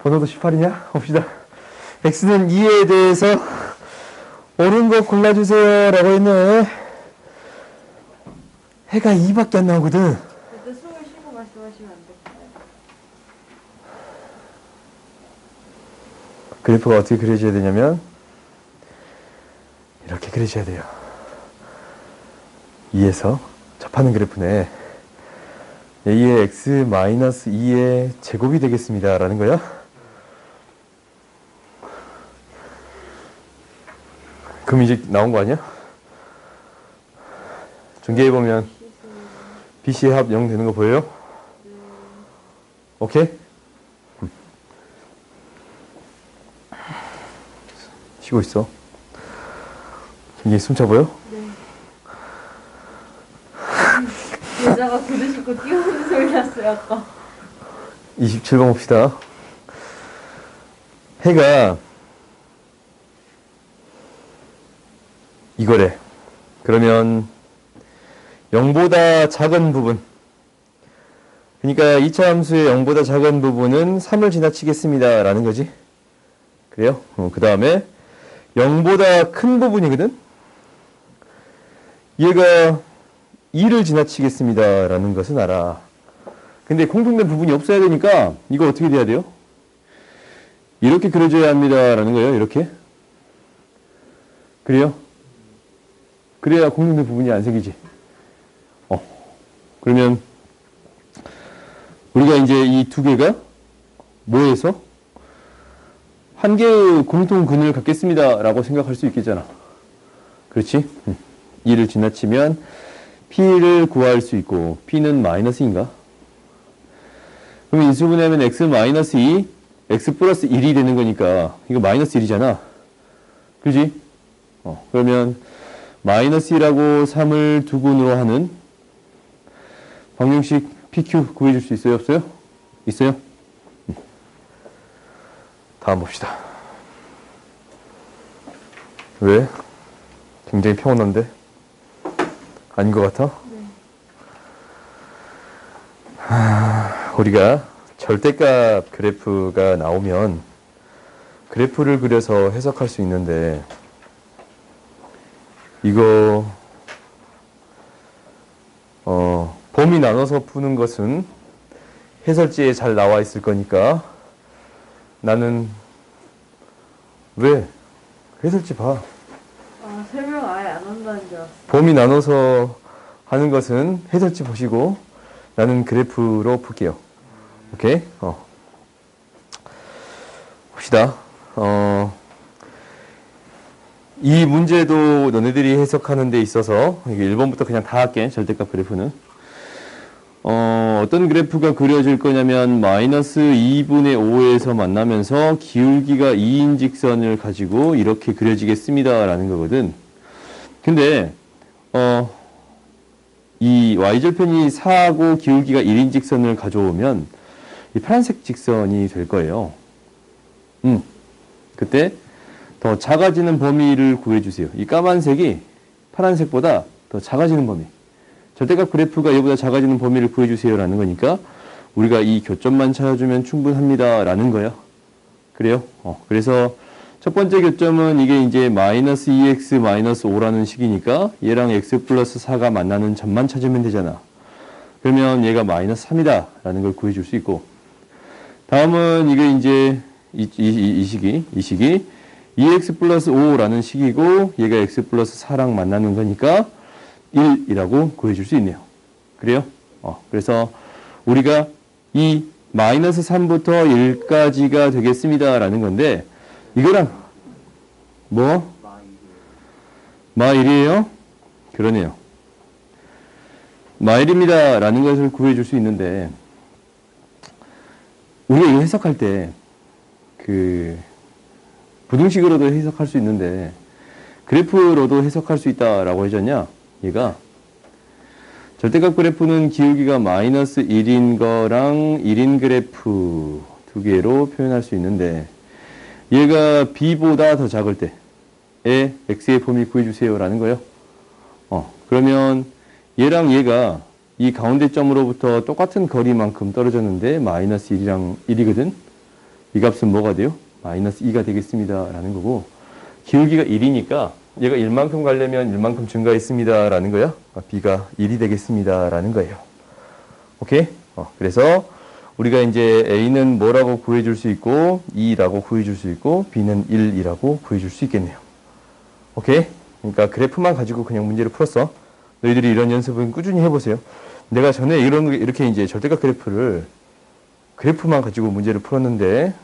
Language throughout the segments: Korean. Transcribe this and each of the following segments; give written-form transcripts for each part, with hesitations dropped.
번호도 18이냐? 봅시다. x는 2에 대해서 옳은 거 골라주세요 라고 했네. 해가 2밖에 안 나오거든. 그때 숨을 쉬고 말씀하시면 안 될까요? 그래프가 어떻게 그려져야 되냐면 이렇게 그려져야 돼요. 2에서 접하는 그래프네. 2의 x 마이너스 2의 제곱이 되겠습니다 라는 거야. 그럼 이제 나온 거 아니야? 전개해보면 BC의 합 0 되는 거 보여요? 오케이? 쉬고 있어. 이게 숨차 보여? 네. 여자가 구두 신고 뛰어오는 소리 났어요, 아까. 27번 봅시다. 해가 이거래. 그러면 0보다 작은 부분. 그러니까 2차 함수의 0보다 작은 부분은 3을 지나치겠습니다 라는 거지. 그래요? 그 다음에 0보다 큰 부분이거든. 얘가 2를 지나치겠습니다 라는 것은 알아. 근데 공통된 부분이 없어야 되니까 이거 어떻게 돼야 돼요? 이렇게 그려줘야 합니다 라는 거예요. 이렇게. 그래요? 그래야 공통된 부분이 안 생기지. 그러면 우리가 이제 이 두 개가 뭐에서 한 개의 공통근을 갖겠습니다 라고 생각할 수 있겠잖아. 그렇지? 2를 지나치면 P를 구할 수 있고 P는 마이너스인가? 그러면 인수분해하면 X 마이너스 2, X 플러스 1이 되는 거니까 이거 마이너스 1이잖아. 그지? 그러면 마이너스 1하고 3을 두 군으로 하는 방정식 PQ 구해줄 수 있어요? 없어요? 있어요? 다음 봅시다. 왜? 굉장히 평온한데? 아닌 것 같아? 네. 우리가 절대값 그래프가 나오면 그래프를 그려서 해석할 수 있는데 이거 범위 나눠서 푸는 것은 해설지에 잘 나와 있을 거니까 나는 왜? 해설지 봐. 아, 설명 아예 안 한다는 줄 알았어. 범위 나눠서 하는 것은 해설지 보시고 나는 그래프로 풀게요. 오케이? 봅시다. 이 문제도 너네들이 해석하는 데 있어서 이게 1번부터 그냥 다 할게. 절대값 그래프는. 어떤 그래프가 그려질 거냐면 마이너스 2분의 5에서 만나면서 기울기가 2인 직선을 가지고 이렇게 그려지겠습니다 라는 거거든. 근데 이 y절편이 4하고 기울기가 1인 직선을 가져오면 이 파란색 직선이 될 거예요. 그때 더 작아지는 범위를 구해주세요. 이 까만색이 파란색보다 더 작아지는 범위. 절대값 그래프가 얘보다 작아지는 범위를 구해주세요 라는 거니까 우리가 이 교점만 찾아주면 충분합니다 라는 거예요. 그래요? 그래서 첫 번째 교점은 이게 이제 마이너스 2x 마이너스 5라는 식이니까 얘랑 x 플러스 4가 만나는 점만 찾으면 되잖아. 그러면 얘가 마이너스 3이다 라는 걸 구해줄 수 있고 다음은 이게 이제 이 식이 2x 플러스 5라는 식이고 얘가 x 플러스 4랑 만나는 거니까 1이라고 구해줄 수 있네요. 그래요? 그래서 우리가 이 마이너스 3부터 1까지가 되겠습니다 라는 건데 이거랑 뭐? 마1이에요? 그러네요. 마1입니다 라는 것을 구해줄 수 있는데 우리가 이거 해석할 때 부등식으로도 해석할 수 있는데 그래프로도 해석할 수 있다라고 해줬냐? 얘가 절대값 그래프는 기울기가 마이너스 1인 거랑 1인 그래프 두 개로 표현할 수 있는데 얘가 b보다 더 작을 때에 x의 범위 구해주세요 라는 거예요. 그러면 얘랑 얘가 이 가운데 점으로부터 똑같은 거리만큼 떨어졌는데 마이너스 1이랑 1이거든. 이 값은 뭐가 돼요? 마이너스 2가 되겠습니다. 라는 거고, 기울기가 1이니까 얘가 1만큼 가려면 1만큼 증가했습니다. 라는 거야. b가 1이 되겠습니다. 라는 거예요. 오케이? 그래서 우리가 이제 a는 뭐라고 구해줄 수 있고, 2라고 구해줄 수 있고, b는 1이라고 구해줄 수 있겠네요. 오케이? 그러니까 그래프만 가지고 그냥 문제를 풀었어. 너희들이 이런 연습은 꾸준히 해보세요. 내가 전에 이렇게 이제 절대값 그래프만 가지고 문제를 풀었는데,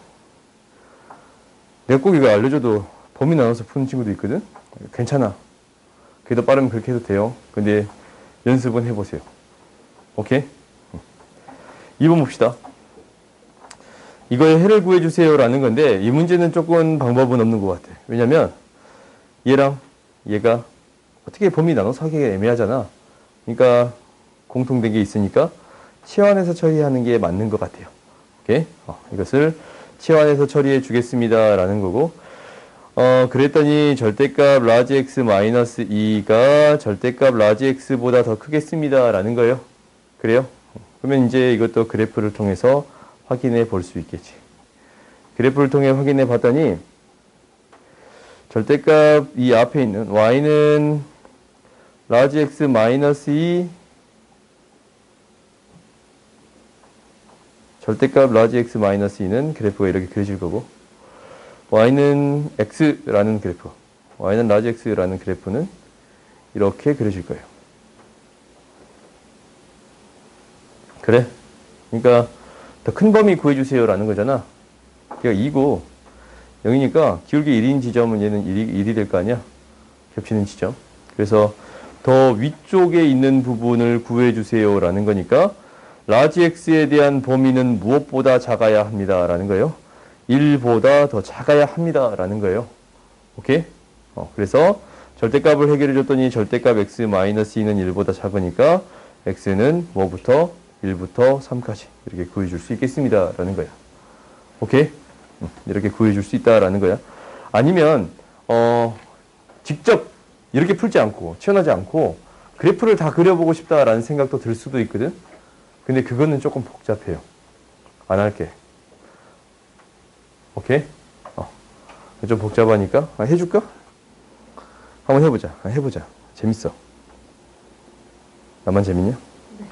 내가 꼭 이거 알려줘도 범위 나눠서 푸는 친구도 있거든? 괜찮아. 그게 더 빠르면 그렇게 해도 돼요. 근데 연습은 해보세요. 오케이? 2번 봅시다. 이거의 해를 구해주세요 라는 건데, 이 문제는 조금 방법은 없는 것 같아. 왜냐면 얘랑 얘가 어떻게 범위 나눠서 하기가 애매하잖아. 그러니까 공통된 게 있으니까 치환해서 처리하는 게 맞는 것 같아요. 오케이? 이것을 치환해서 처리해 주겠습니다 라는 거고, 그랬더니 절대값 라지 x 마이너스 2가 절대값 라지 x보다 더 크겠습니다 라는 거예요. 그래요? 그러면 이제 이것도 그래프를 통해서 확인해 볼 수 있겠지. 그래프를 통해 확인해 봤더니 절대값 이 앞에 있는 y는 라지 x 마이너스 2 절대값 라지 x 마이너스 2는 그래프가 이렇게 그려질 거고, y는 x라는 그래프, y는 라지 x라는 그래프는 이렇게 그려질 거예요. 그래? 그러니까 더 큰 범위 구해주세요 라는 거잖아. 그러니까 2고 0이니까 기울기 1인 지점은 얘는 1이 될 거 아니야? 겹치는 지점. 그래서 더 위쪽에 있는 부분을 구해주세요 라는 거니까 라지 x에 대한 범위는 무엇보다 작아야 합니다 라는 거예요. 1보다 더 작아야 합니다 라는 거예요. 오케이? 그래서 절대값을 해결해 줬더니 절대값 x 마이너스 2는 1보다 작으니까 x는 뭐부터 1부터 3까지 이렇게 구해줄 수 있겠습니다 라는 거야. 오케이? 이렇게 구해줄 수 있다라는 거야. 아니면 직접 이렇게 풀지 않고 치환하지 않고 그래프를 다 그려보고 싶다라는 생각도 들 수도 있거든. 근데 그거는 조금 복잡해요. 안 할게. 오케이? 좀 복잡하니까 해줄까? 한번 해보자. 해보자. 재밌어. 나만 재밌냐? 네.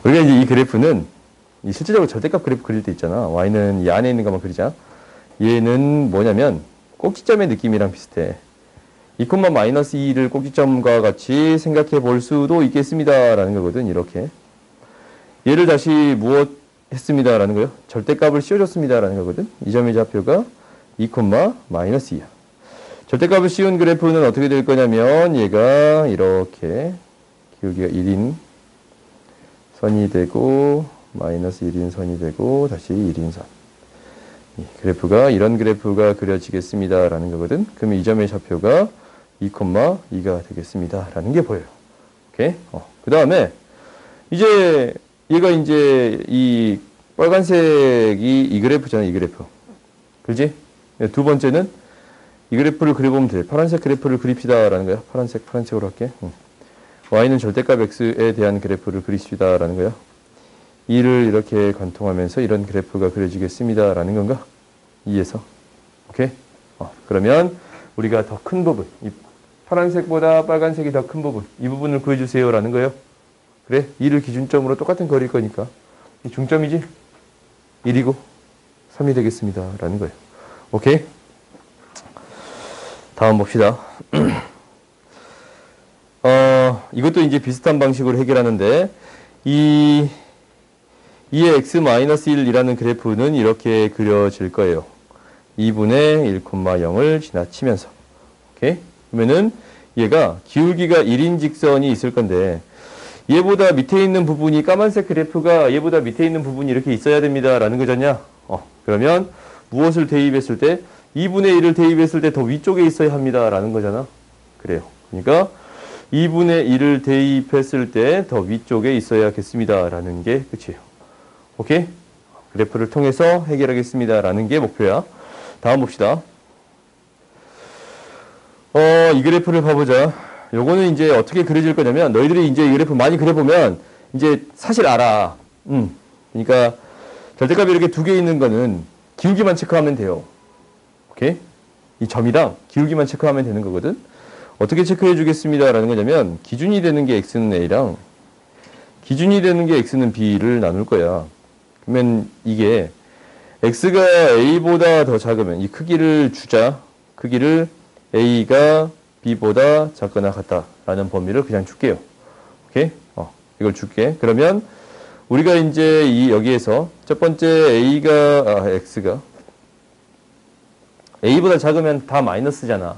우리가 이제 이 그래프는 이 실제적으로 절대값 그래프 그릴 때 있잖아. y는 이 안에 있는 것만 그리자. 얘는 뭐냐면 꼭지점의 느낌이랑 비슷해. 2,-2를 꼭지점과 같이 생각해 볼 수도 있겠습니다 라는 거거든. 이렇게 얘를 다시 무엇 했습니다 라는 거예요. 절대값을 씌워줬습니다 라는 거거든. 이 점의 좌표가 2,-2야. 절대값을 씌운 그래프는 어떻게 될 거냐면 얘가 이렇게 기울기가 1인 선이 되고 마이너스 1인 선이 되고 다시 1인 선. 그래프가 이런 그래프가 그려지겠습니다 라는 거거든. 그러면 이 점의 좌표가 2,2가 되겠습니다 라는 게 보여요. 오케이? 그 다음에 이제 얘가 이제 이 빨간색이 이 그래프잖아. 이 그래프. 그렇지? 두 번째는 이 그래프를 그려보면 돼. 파란색 그래프를 그립시다 라는 거야. 파란색으로 할게. y는 절대값 x에 대한 그래프를 그리십시다 라는 거야. 2를 이렇게 관통하면서 이런 그래프가 그려지겠습니다 라는 건가? 2에서. 오케이? 그러면 우리가 더 큰 부분, 이 파란색보다 빨간색이 더 큰 부분, 이 부분을 구해주세요 라는 거예요. 그래? 2를 기준점으로 똑같은 거리일 거니까 이 중점이지? 1이고 3이 되겠습니다 라는 거예요. 오케이? 다음 봅시다. 이것도 이제 비슷한 방식으로 해결하는데 이 2의 x-1이라는 그래프는 이렇게 그려질 거예요. 2분의 1,0을 지나치면서. 오케이? 그러면은 얘가 기울기가 1인 직선이 있을 건데 얘보다 밑에 있는 부분이 까만색 그래프가 얘보다 밑에 있는 부분이 이렇게 있어야 됩니다 라는 거잖냐? 그러면 무엇을 대입했을 때 2분의 1을 대입했을 때 더 위쪽에 있어야 합니다 라는 거잖아. 그래요. 그러니까 2분의 1을 대입했을 때 더 위쪽에 있어야겠습니다 라는 게 끝이에요. 오케이? 그래프를 통해서 해결하겠습니다 라는 게 목표야. 다음 봅시다. 이 그래프를 봐보자. 요거는 이제 어떻게 그려질 거냐면 너희들이 이제 이 그래프 많이 그려보면 이제 사실 알아. 그러니까 절대값이 이렇게 두 개 있는 거는 기울기만 체크하면 돼요. 오케이? 이 점이랑 기울기만 체크하면 되는 거거든. 어떻게 체크해 주겠습니다 라는 거냐면 기준이 되는 게 x는 a랑 기준이 되는 게 x는 b를 나눌 거야. 그러면 이게 x가 a보다 더 작으면 이 크기를 주자. 크기를 a가 b보다 작거나 같다라는 범위를 그냥 줄게요. 오케이? 이걸 줄게. 그러면 우리가 이제 여기에서 첫 번째 x가 a보다 작으면 다 마이너스잖아.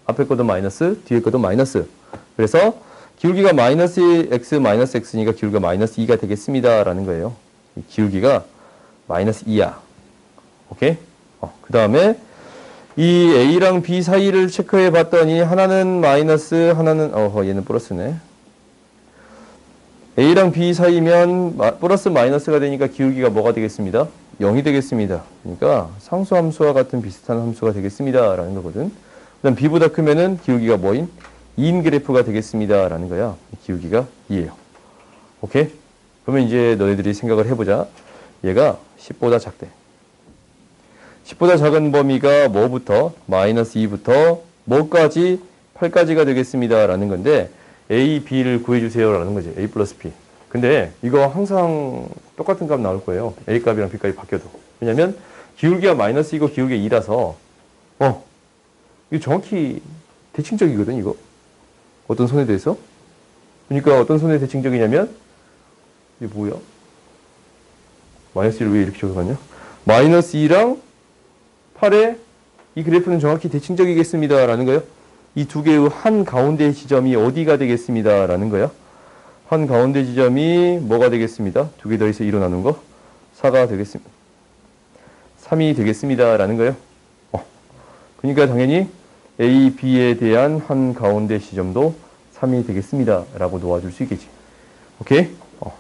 앞에 것도 마이너스, 뒤에 것도 마이너스. 그래서 기울기가 마이너스 x 마이너스 x니까 기울기가 마이너스 2가 되겠습니다 라는 거예요. 이 기울기가 마이너스 2야. 오케이? 그 다음에 이 a랑 b 사이를 체크해 봤더니 하나는 마이너스, 하나는 얘는 플러스네. a랑 b 사이면 플러스 마이너스가 되니까 기울기가 뭐가 되겠습니다? 0이 되겠습니다. 그러니까 상수함수와 같은 비슷한 함수가 되겠습니다 라는 거거든. 그 다음 b보다 크면은 기울기가 뭐인? 2인 그래프가 되겠습니다 라는 거야. 기울기가 2예요. 오케이? 그러면 이제 너희들이 생각을 해보자. 얘가 10보다 작대. 10보다 작은 범위가 뭐부터? 마이너스 2부터 뭐까지? 8까지가 되겠습니다 라는 건데 a, b를 구해주세요 라는 거지. a 플러스 b. 근데 이거 항상 똑같은 값 나올 거예요. a 값이랑 b 값이 바뀌어도. 왜냐면 기울기가 마이너스 2고 기울기가 2라서 이거 정확히 대칭적이거든 이거. 어떤 선에 대해서? 그러니까 어떤 선에 대칭적이냐면 이게 뭐야? 마이너스 1을 왜 이렇게 적어놨냐? 마이너스 2랑 8의 이 그래프는 정확히 대칭적이겠습니다 라는 거예요. 이 두 개의 한 가운데 지점이 어디가 되겠습니다 라는 거야. 한 가운데 지점이 뭐가 되겠습니다? 두 개 더해서 2로 나눈 거 4가 되겠습니다. 3이 되겠습니다 라는 거예요. 그러니까 당연히 A, B에 대한 한 가운데 지점도 3이 되겠습니다 라고 놓아줄 수 있겠지. 오케이?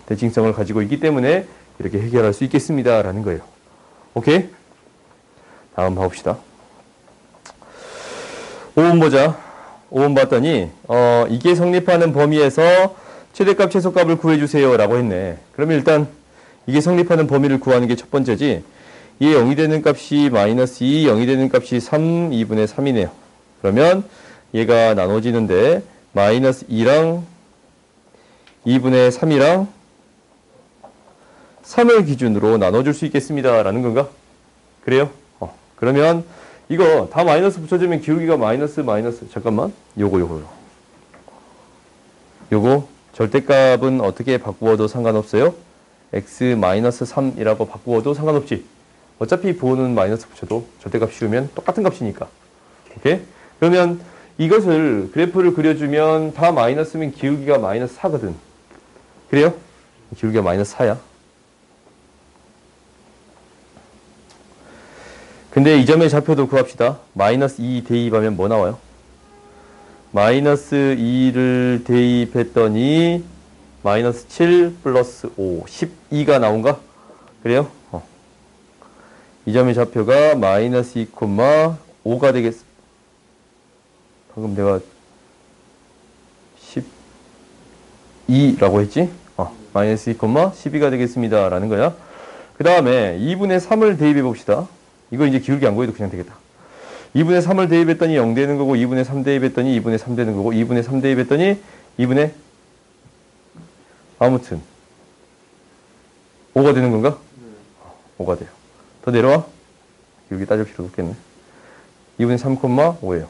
대칭성을 가지고 있기 때문에 이렇게 해결할 수 있겠습니다 라는 거예요. 오케이? 다음 봐봅시다. 5번 보자. 5번 봤더니 이게 성립하는 범위에서 최대값 최소값을 구해주세요 라고 했네. 그러면 일단 이게 성립하는 범위를 구하는 게 첫 번째지. 이게 0이 되는 값이 마이너스 2, 0이 되는 값이 3, 2분의 3이네요. 그러면 얘가 나눠지는데 마이너스 2랑 2분의 3이랑 3을 기준으로 나눠줄 수 있겠습니다 라는 건가? 그래요? 그러면 이거 다 마이너스 붙여주면 기울기가 마이너스 잠깐만 요거 절대값은 어떻게 바꾸어도 상관없어요? x-3이라고 바꾸어도 상관없지. 어차피 부호는 마이너스 붙여도 절대값 씌우면 똑같은 값이니까. 오케이? 그러면 이것을 그래프를 그려주면 다 마이너스면 기울기가 마이너스 4거든. 그래요? 기울기가 마이너스 4야. 근데 이 점의 좌표도 구합시다. 마이너스 2 대입하면 뭐 나와요? 마이너스 2를 대입했더니 마이너스 7 플러스 5, 12가 나온가? 그래요? 이 점의 좌표가 마이너스 2,5가 되겠어. 방금 내가 12라고 했지? 마이너스 2,12가 되겠습니다. 라는 거야. 그 다음에 2분의 3을 대입해 봅시다. 이거 이제 기울기 안 구해도 그냥 되겠다. 2분의 3을 대입했더니 0 되는 거고, 2분의 3 대입했더니 2분의 3 되는 거고, 2분의 3 대입했더니 2분의 아무튼 5가 되는 건가? 5가 돼요. 더 내려와? 여기 따질 필요도 없겠네. 2분의 3,5예요.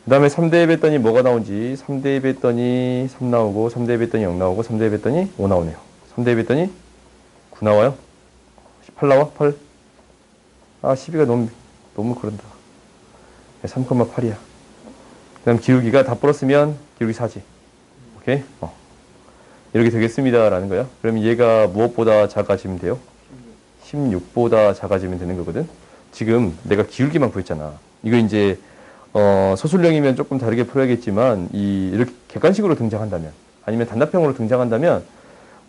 그 다음에 3 대입했더니 뭐가 나온지 3 대입했더니 3 나오고 3 대입했더니 0 나오고 3 대입했더니 5 나오네요. 3 대입했더니 9 나와요. 8 나와? 8? 12가 너무 그런다. 3,8이야. 그 다음 기울기가 다 플러스면 기울기 4지. 오케이? 이렇게 되겠습니다. 라는 거야. 그럼 얘가 무엇보다 작아지면 돼요? 16보다 작아지면 되는 거거든. 지금 내가 기울기만 구했잖아. 이거 이제 소술형이면 조금 다르게 풀어야겠지만 이렇게 객관식으로 등장한다면 아니면 단답형으로 등장한다면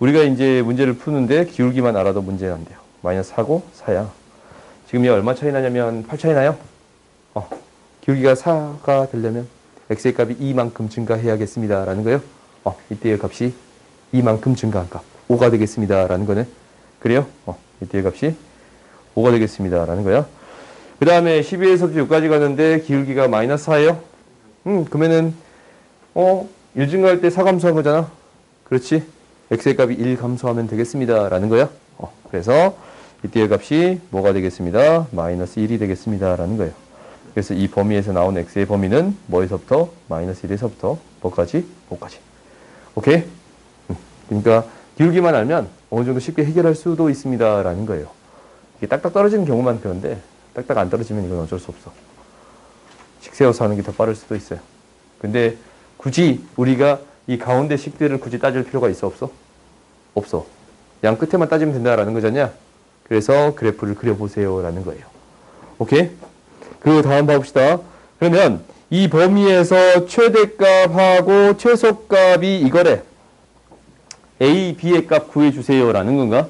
우리가 이제 문제를 푸는데 기울기만 알아도 문제가 안 돼요. 마이너스 4고 4야. 지금 얘 얼마 차이 나냐면 8 차이 나요. 기울기가 4가 되려면 x의 값이 2만큼 증가해야겠습니다. 라는 거예요. 이때의 값이 2만큼 증가한 값. 5가 되겠습니다. 라는 거네. 그래요? 이때의 값이 5가 되겠습니다. 라는 거야. 그 다음에 12에서부터 6까지 가는데 기울기가 마이너스 4예요. 그러면은 1 증가할 때 4 감소한 거잖아. 그렇지? x의 값이 1 감소하면 되겠습니다. 라는 거야. 그래서 이때의 값이 뭐가 되겠습니다. 마이너스 1이 되겠습니다. 라는 거예요. 그래서 이 범위에서 나온 x의 범위는 뭐에서부터? 마이너스 1에서부터 뭐까지? 5까지. 오케이? 그러니까 기울기만 알면 어느 정도 쉽게 해결할 수도 있습니다. 라는 거예요. 이게 딱딱 떨어지는 경우만 그런데 딱딱 안 떨어지면 이건 어쩔 수 없어. 식 세워서 하는 게 더 빠를 수도 있어요. 근데 굳이 우리가 이 가운데 식들을 굳이 따질 필요가 있어 없어? 없어. 양 끝에만 따지면 된다라는 거잖냐? 그래서 그래프를 그려보세요 라는 거예요. 오케이? 그리고 다음 봐봅시다. 그러면 이 범위에서 최대값하고 최소값이 이거래. A, B의 값 구해주세요 라는 건가?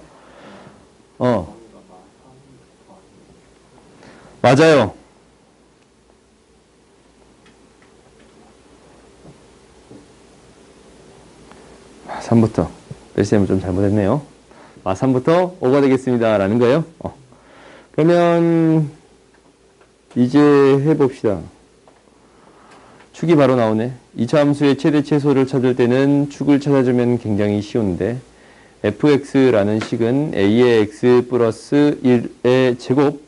맞아요. 3부터. 뺄셈을 좀 잘못했네요. 3부터 5가 되겠습니다. 라는 거예요. 그러면 이제 해봅시다. 축이 바로 나오네. 이차 함수의 최대 최소를 찾을 때는 축을 찾아주면 굉장히 쉬운데 fx라는 식은 a의 x 플러스 1의 제곱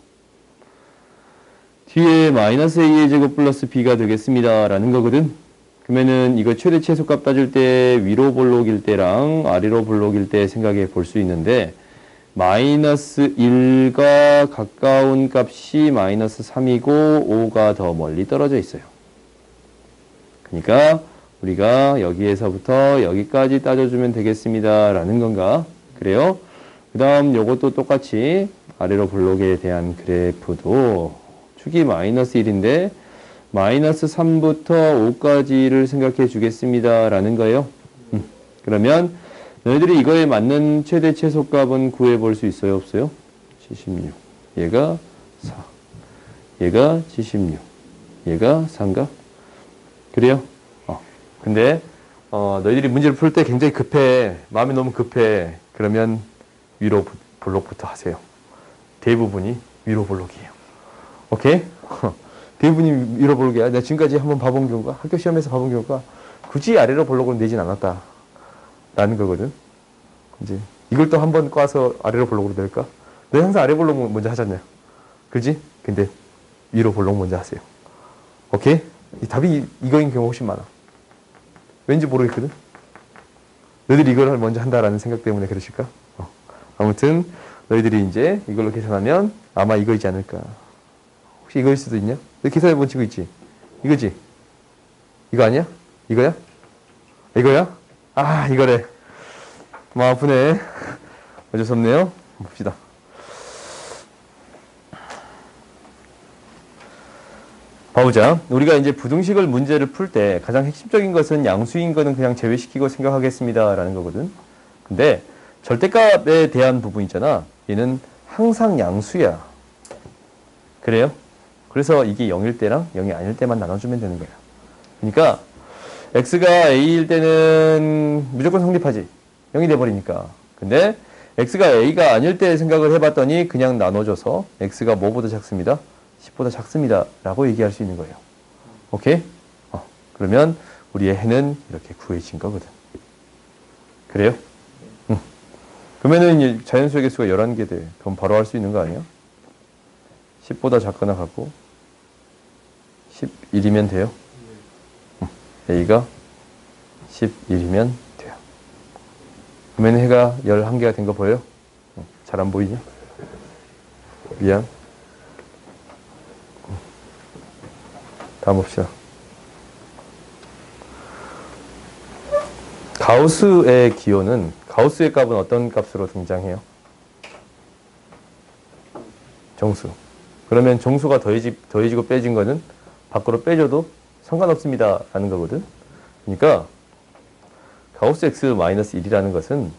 뒤에 마이너스 a의 제곱 플러스 b가 되겠습니다. 라는 거거든. 그러면은 이거 최대 최소값 따질 때 위로 볼록일 때랑 아래로 볼록일 때 생각해 볼 수 있는데 마이너스 1가 가까운 값이 마이너스 3이고 5가 더 멀리 떨어져 있어요. 그러니까 우리가 여기에서부터 여기까지 따져주면 되겠습니다. 라는 건가? 그래요? 그 다음 요것도 똑같이 아래로 볼록에 대한 그래프도 축이 마이너스 1인데 마이너스 3부터 5까지를 생각해 주겠습니다. 라는 거예요. 그러면 너희들이 이거에 맞는 최대 최소값은 구해 볼 수 있어요? 없어요? 76. 얘가 4. 얘가 76. 얘가 4인가? 그래요? 근데 너희들이 문제를 풀 때 굉장히 급해. 마음이 너무 급해. 그러면 위로 볼록부터 하세요. 대부분이 위로 볼록이에요. 오케이? 대부분이 위로 볼록이야. 내가 지금까지 한번 봐본 경우가, 학교 시험에서 봐본 경우가 굳이 아래로 볼록으로 내진 않았다. 라는 거거든. 이제 이걸 또 한번 꽈서 아래로 볼록으로 낼까? 너 항상 아래 볼록 먼저 하잖아요. 그지? 근데 위로 볼록 먼저 하세요. 오케이? 이 답이 이거인 경우가 훨씬 많아. 왠지 모르겠거든. 너희들이 이걸 먼저 한다라는 생각 때문에 그러실까? 아무튼 너희들이 이제 이걸로 계산하면 아마 이거이지 않을까. 혹시 이거일 수도 있냐? 너 계산해본 친구 있지? 이거지? 이거 아니야? 이거야? 이거야? 아, 이거래. 마음 아프네. 어쩔 수 없네요. 봅시다. 봐보자. 우리가 이제 부등식을 문제를 풀 때 가장 핵심적인 것은 양수인 거는 그냥 제외시키고 생각하겠습니다. 라는 거거든. 근데 절대값에 대한 부분 있잖아. 얘는 항상 양수야. 그래요? 그래서 이게 0일 때랑 0이 아닐 때만 나눠주면 되는 거야. 그러니까 x가 a일 때는 무조건 성립하지. 0이 돼버리니까. 근데 x가 a가 아닐 때 생각을 해봤더니 그냥 나눠줘서 x가 뭐보다 작습니다. 10보다 작습니다. 라고 얘기할 수 있는 거예요. 오케이? 그러면 우리의 해는 이렇게 구해진 거거든. 그래요? 응. 그러면은 자연수의 개수가 11개 돼. 그럼 바로 할 수 있는 거 아니야? 10보다 작거나 같고 11이면 돼요? A가 11이면 돼요. 그러면 해가 11개가 된 거 보여요? 잘 안 보이냐? 미안. 다음 봅시다. 가우스의 기호는, 가우스의 값은 어떤 값으로 등장해요? 정수. 그러면 정수가 더해지고 빼진 거는 밖으로 빼줘도 상관없습니다. 라는 거거든. 그러니까 가우스 x-1이라는 것은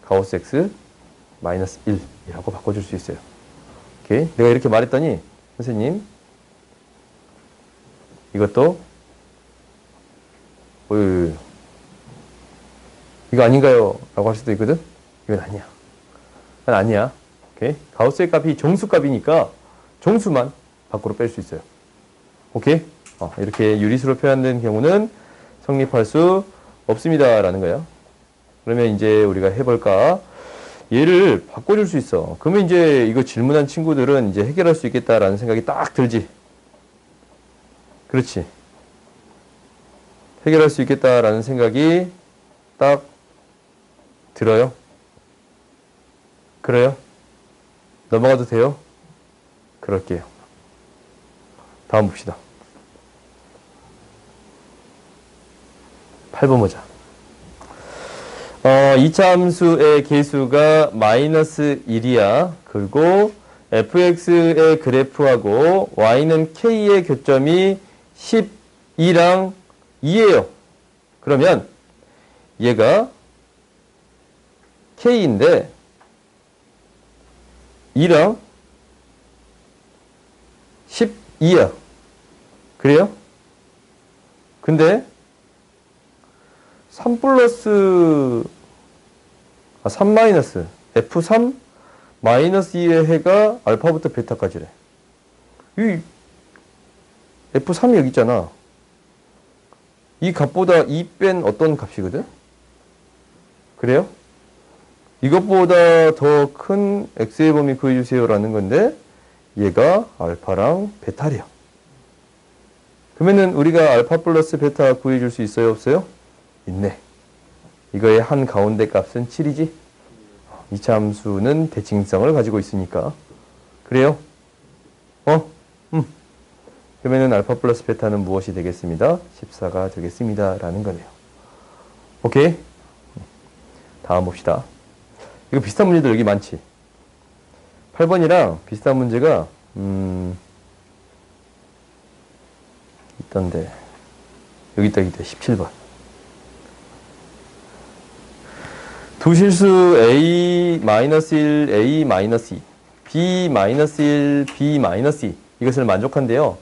가우스 x-1이라고 바꿔줄 수 있어요. 오케이? 내가 이렇게 말했더니 선생님 이것도 이거 아닌가요? 라고 할 수도 있거든? 이건 아니야. 이건 아니야. 오케이? 가우스의 값이 정수값이니까 정수만 밖으로 뺄 수 있어요. 오케이? 이렇게 유리수로 표현된 경우는 성립할 수 없습니다. 라는 거야. 그러면 이제 우리가 해볼까? 얘를 바꿔줄 수 있어. 그러면 이제 이거 질문한 친구들은 이제 해결할 수 있겠다라는 생각이 딱 들지. 그렇지. 해결할 수 있겠다라는 생각이 딱 들어요. 그래요? 넘어가도 돼요? 그럴게요. 다음 봅시다. 8번 보자. 이차 함수의 계수가 마이너스 1이야. 그리고 fx의 그래프하고 y는 k의 교점이 12랑 2예요. 그러면 얘가 k인데 2랑 12야. 그래요? 근데 3 마이너스 F3 마이너스 2의 해가 알파부터 베타까지래. 이 F3이 여기 있잖아. 이 값보다 2 뺀 어떤 값이거든? 그래요? 이것보다 더 큰 x의 범위 구해주세요 라는 건데 얘가 알파랑 베타래요. 그러면은 우리가 알파 플러스 베타 구해줄 수 있어요? 없어요? 있네. 이거의 한 가운데 값은 7이지? 이차 함수는 대칭성을 가지고 있으니까. 그래요? 그러면은 알파 플러스 베타는 무엇이 되겠습니다? 14가 되겠습니다. 라는 거네요. 오케이? 다음 봅시다. 이거 비슷한 문제들 여기 많지? 8번이랑 비슷한 문제가, 있던데. 여기 있다, 17번. 두 실수 a-1, a-2, b-1, b-2 이것을 만족한대요.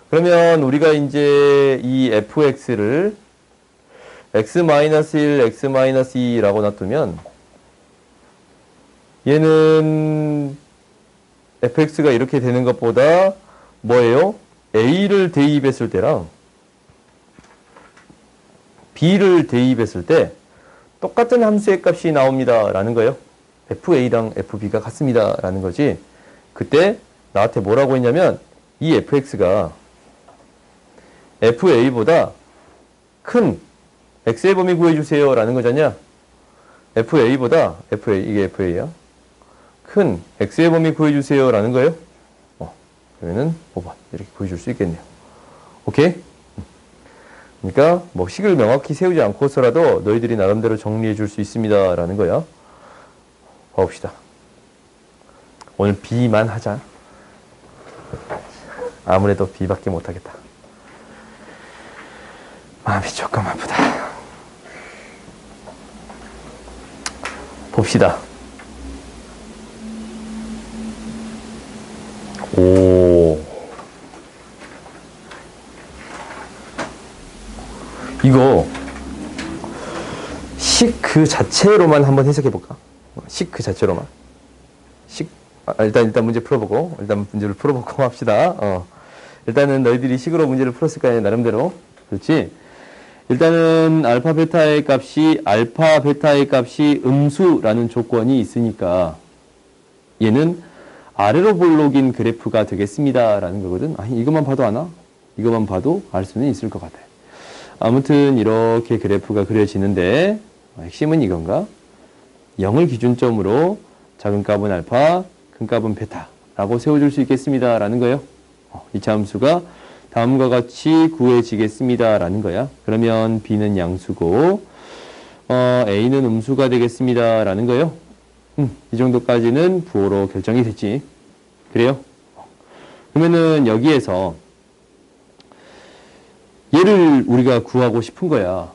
그러면 우리가 이제 이 fx를 x-1, x-2라고 놔두면 얘는 fx가 이렇게 되는 것보다 뭐예요? a를 대입했을 때랑 b를 대입했을 때 똑같은 함수의 값이 나옵니다. 라는 거예요. FA랑 FB가 같습니다. 라는 거지. 그때 나한테 뭐라고 했냐면 이 FX가 FA보다 큰 X의 범위 구해주세요. 라는 거잖냐. FA보다 이게 FA야. 큰 X의 범위 구해주세요. 라는 거예요. 그러면은 5번 이렇게 구해줄 수 있겠네요. 오케이? 그러니까 뭐 식을 명확히 세우지 않고서라도 너희들이 나름대로 정리해 줄 수 있습니다. 라는 거야. 봐봅시다. 오늘 B만 하자. 아무래도 B밖에 못하겠다. 마음이 조금 아프다. 봅시다. 오. 이거 식 그 자체로만 한번 해석해 볼까? 식 그 자체로만. 일단 문제 풀어보고 일단 문제를 풀어보고 합시다. 일단은 너희들이 식으로 문제를 풀었을 거 아니야 나름대로. 그렇지? 일단은 알파 베타의 값이 음수라는 조건이 있으니까 얘는 아래로 볼록인 그래프가 되겠습니다 라는 거거든. 아니 이것만 봐도 아나? 이것만 봐도 알 수는 있을 것 같아. 아무튼 이렇게 그래프가 그려지는데 핵심은 이건가? 0을 기준점으로 작은 값은 알파, 큰 값은 베타라고 세워줄 수 있겠습니다 라는 거예요. 이차 함수가 다음과 같이 구해지겠습니다 라는 거야. 그러면 B는 양수고 A는 음수가 되겠습니다 라는 거예요. 이 정도까지는 부호로 결정이 됐지. 그래요? 그러면은 여기에서 얘를 우리가 구하고 싶은 거야.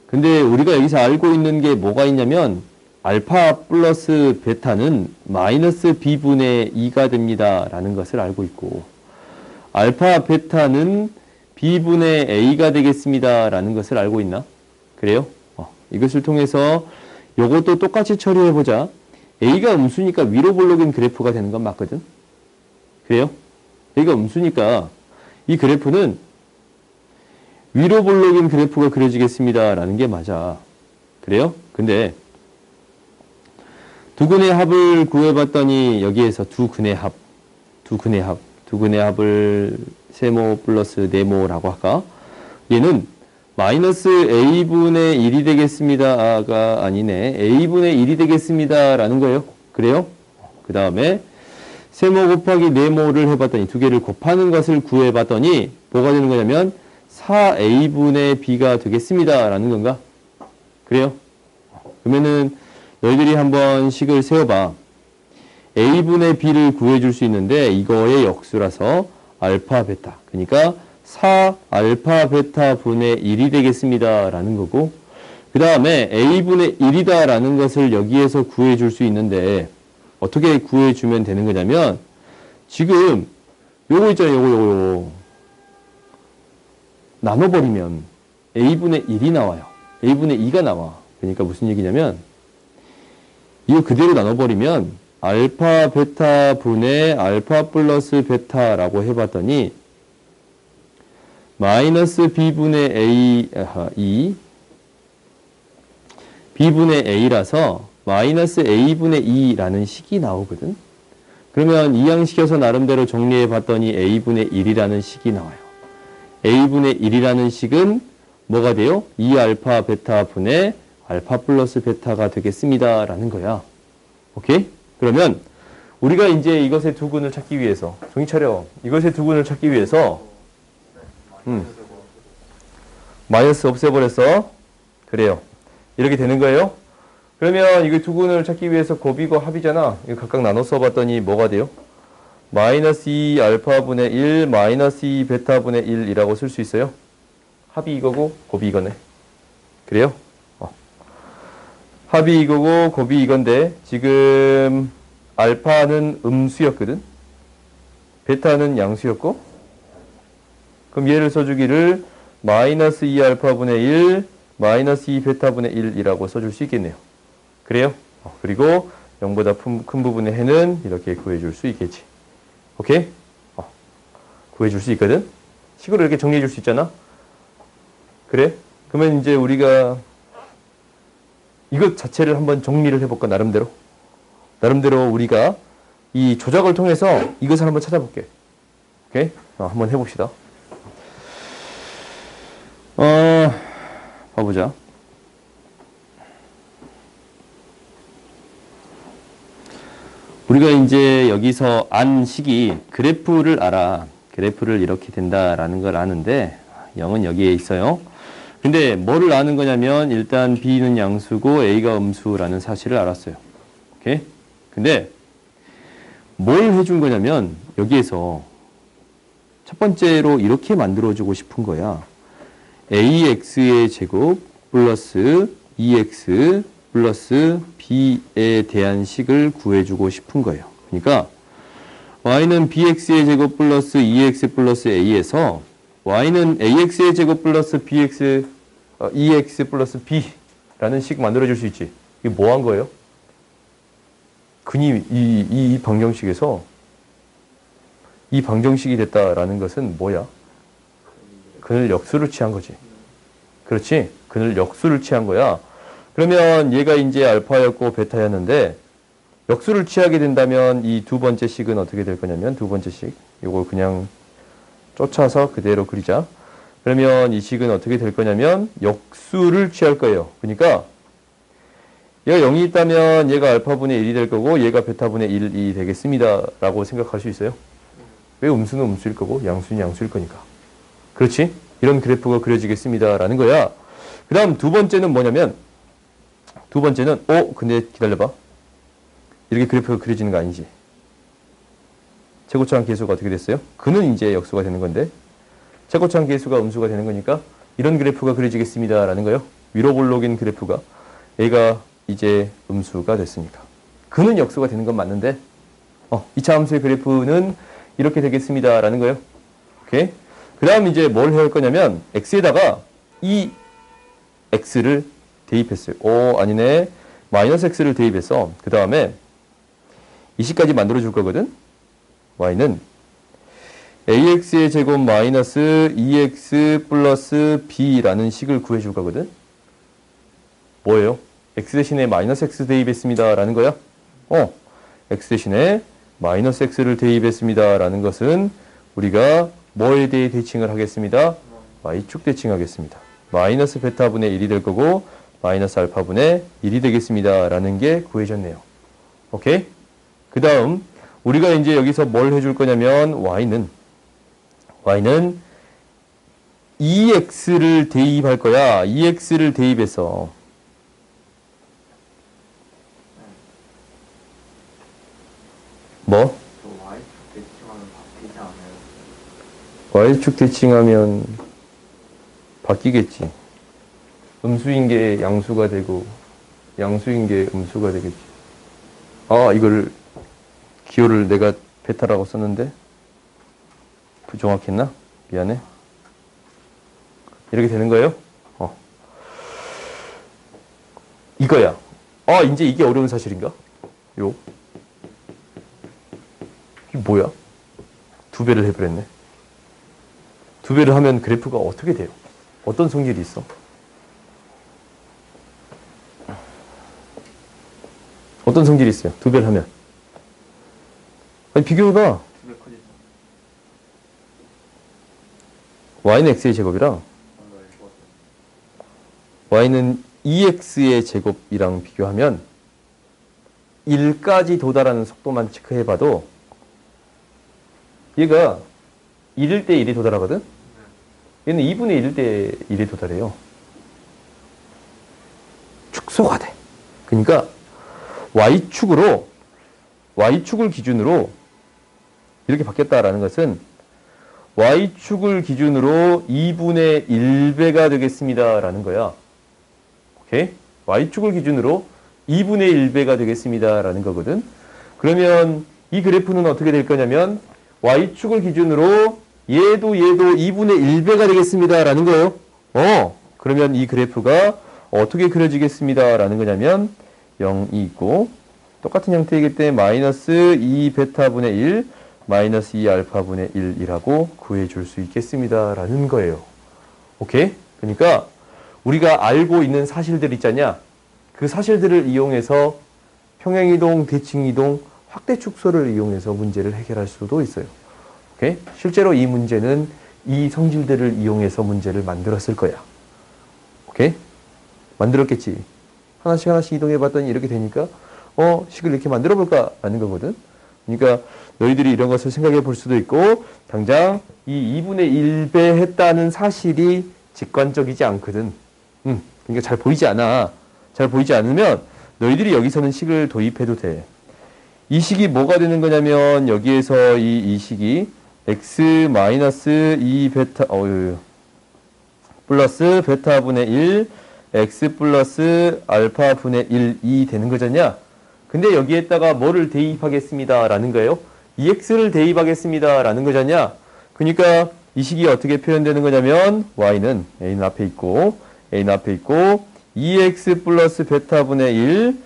근데 우리가 여기서 알고 있는 게 뭐가 있냐면 알파 플러스 베타는 마이너스 b분의 2가 됩니다 라는 것을 알고 있고 알파 베타는 b분의 a가 되겠습니다 라는 것을 알고 있나? 그래요? 이것을 통해서 요것도 똑같이 처리해보자. A가 음수니까 위로 볼록인 그래프가 되는 건 맞거든. 그래요? A가 음수니까 이 그래프는 위로 볼록인 그래프가 그려지겠습니다. 라는 게 맞아. 그래요? 근데 두 근의 합을 구해봤더니 여기에서 두 근의 합을 세모 플러스 네모라고 할까? 얘는 마이너스 a분의 1이 되겠습니다가 아니네. a분의 1이 되겠습니다. 라는 거예요. 그래요? 그 다음에 세모 곱하기 네모를 해봤더니 두 개를 곱하는 것을 구해봤더니 뭐가 되는 거냐면 4a분의 b가 되겠습니다. 라는 건가? 그래요? 그러면은 너희들이 한번 식을 세워봐. a분의 b를 구해줄 수 있는데 이거의 역수라서 알파 베타. 그러니까 4 알파 베타 분의 1이 되겠습니다. 라는 거고 그 다음에 a분의 1이다 라는 것을 여기에서 구해줄 수 있는데 어떻게 구해주면 되는 거냐면 지금 요거 있잖아요. 요거 나눠버리면 a분의 1이 나와요. a분의 2가 나와. 그러니까 무슨 얘기냐면 이거 그대로 나눠버리면 알파 베타 분의 알파 플러스 베타라고 해봤더니 마이너스 b분의 a, b분의 a라서 마이너스 a분의 2라는 식이 나오거든. 그러면 이항시켜서 나름대로 정리해봤더니 a분의 1이라는 식이 나와요. a분의 1이라는 식은 뭐가 돼요? 2알파 베타 분의 알파 플러스 베타가 되겠습니다. 라는 거야. 오케이? 그러면 우리가 이제 이것의 두근을 찾기 위해서 정신 차려. 이것의 두근을 찾기 위해서 마이너스 없애버렸어. 그래요. 이렇게 되는 거예요. 그러면 이거 두근을 찾기 위해서 곱이고 합이잖아. 이거 각각 나눠 써봤더니 뭐가 돼요? 마이너스 2 알파분의 1 마이너스 2 베타분의 1이라고 쓸 수 있어요. 합이 이거고 곱이 이거네. 그래요? 합이 이거고 곱이 이건데 지금 알파는 음수였거든. 베타는 양수였고 그럼 얘를 써주기를 마이너스 2 알파분의 1 마이너스 2 베타분의 1이라고 써줄 수 있겠네요. 그래요? 그리고 0보다 큰 부분의 해는 이렇게 구해줄 수 있겠지. 오케이? 구해줄 수 있거든. 식으로 이렇게 정리해줄 수 있잖아. 그래? 그러면 이제 우리가 이것 자체를 한번 정리를 해볼까, 나름대로. 나름대로 우리가 이 조작을 통해서 이것을 한번 찾아볼게. 오케이? 한번 해봅시다. 봐보자. 우리가 이제 여기서 안 식이 그래프를 알아. 그래프를 이렇게 된다라는 걸 아는데 0은 여기에 있어요. 근데 뭐를 아는 거냐면 일단 B는 양수고 A가 음수라는 사실을 알았어요. 오케이? 근데 뭘 해준 거냐면 여기에서 첫 번째로 이렇게 만들어주고 싶은 거야. AX의 제곱 플러스 2X 플러스 B에 대한 식을 구해주고 싶은 거예요. 그러니까 Y는 BX의 제곱 플러스 2X 플러스 A에서 Y는 AX의 제곱 플러스 BX, 2X 플러스 B라는 식 만들어줄 수 있지. 이게 뭐 한 거예요? 근이 이 방정식에서 이 방정식이 됐다라는 것은 뭐야? 근을 역수를 취한 거지. 그렇지? 근을 역수를 취한 거야. 그러면 얘가 이제 알파였고 베타였는데 역수를 취하게 된다면 이 두 번째 식은 어떻게 될 거냐면 두 번째 식. 요걸 그냥 쫓아서 그대로 그리자. 그러면 이 식은 어떻게 될 거냐면 역수를 취할 거예요. 그러니까 얘가 0이 있다면 얘가 알파분의 1이 될 거고 얘가 베타분의 1이 되겠습니다. 라고 생각할 수 있어요. 왜 음수는 음수일 거고 양수는 양수일 거니까. 그렇지? 이런 그래프가 그려지겠습니다. 라는 거야. 그 다음 두 번째는 뭐냐면 두 번째는 근데 기다려봐. 이렇게 그래프가 그려지는 거 아니지. 최고차항 계수가 어떻게 됐어요? 근은 이제 역수가 되는 건데 최고차항 계수가 음수가 되는 거니까 이런 그래프가 그려지겠습니다. 라는 거예요. 위로 볼록인 그래프가 A가 이제 음수가 됐으니까. 근은 역수가 되는 건 맞는데 2차 함수의 그래프는 이렇게 되겠습니다. 라는 거예요. 오케이? 그 다음 이제 뭘 해야 할 거냐면 x에다가 이 x를 대입했어요. 아니네. 마이너스 x를 대입했어. 그 다음에 이 식까지 만들어 줄 거거든. y는 ax의 제곱 마이너스 2x 플러스 b라는 식을 구해 줄 거거든. 뭐예요? x 대신에 마이너스 x 대입했습니다. 라는 거야? x 대신에 마이너스 x를 대입했습니다. 라는 것은 우리가 뭐에 대해 대칭을 하겠습니다? y축 대칭하겠습니다. 마이너스 베타분의 1이 될 거고 마이너스 알파분의 1이 되겠습니다. 라는 게 구해졌네요. 오케이? 그 다음 우리가 이제 여기서 뭘 해줄 거냐면 y는 2x를 대입할 거야. 2x를 대입해서 뭐? y축 대칭하면 바뀌겠지. 음수인 게 양수가 되고 양수인 게 음수가 되겠지. 이거를 기호를 내가 베타라고 썼는데 부정확했나? 미안해. 이렇게 되는 거예요? 이거야. 이제 이게 어려운 사실인가? 이게 뭐야? 2배를 해버렸네. 2배를 하면 그래프가 어떻게 돼요? 어떤 성질이 있어? 어떤 성질이 있어요? 2배를 하면. 아니, 비교해봐. y는 x의 제곱이랑 y는 2x의 제곱이랑 비교하면 1까지 도달하는 속도만 체크해봐도 얘가 1일 때 1이 도달하거든? 얘는 2분의 1일 때 1이 도달해요. 축소가 돼. 그러니까 y축을 기준으로 이렇게 바뀌었다라는 것은 y축을 기준으로 2분의 1배가 되겠습니다. 라는 거야. 오케이? y축을 기준으로 2분의 1배가 되겠습니다. 라는 거거든. 그러면 이 그래프는 어떻게 될 거냐면 y축을 기준으로 얘도 2분의 1배가 되겠습니다. 라는 거예요. 그러면 이 그래프가 어떻게 그려지겠습니다. 라는 거냐면 0이 있고 똑같은 형태이기 때문에 마이너스 2 베타분의 1 마이너스 2 알파분의 1이라고 구해줄 수 있겠습니다. 라는 거예요. 오케이? 그러니까 우리가 알고 있는 사실들 있잖냐? 그 사실들을 이용해서 평행이동, 대칭이동, 확대축소를 이용해서 문제를 해결할 수도 있어요. 오케이? 실제로 이 문제는 이 성질들을 이용해서 문제를 만들었을 거야. 오케이? 만들었겠지. 하나씩 이동해 봤더니 이렇게 되니까 식을 이렇게 만들어 볼까? 라는 거거든. 그러니까 너희들이 이런 것을 생각해 볼 수도 있고 당장 이 2분의 1배 했다는 사실이 직관적이지 않거든. 그러니까 잘 보이지 않아. 잘 보이지 않으면 너희들이 여기서는 식을 도입해도 돼. 이 식이 뭐가 되는 거냐면 여기에서 이 식이 x 마이너스 2 베타 플러스 베타분의 1 x 플러스 알파분의 1이 되는 거잖냐. 근데 여기에다가 뭐를 대입하겠습니다. 라는 거예요. 2x를 대입하겠습니다. 라는 거잖냐. 그러니까 이 식이 어떻게 표현되는 거냐면 y는 a는 앞에 있고 2x 플러스 베타분의 1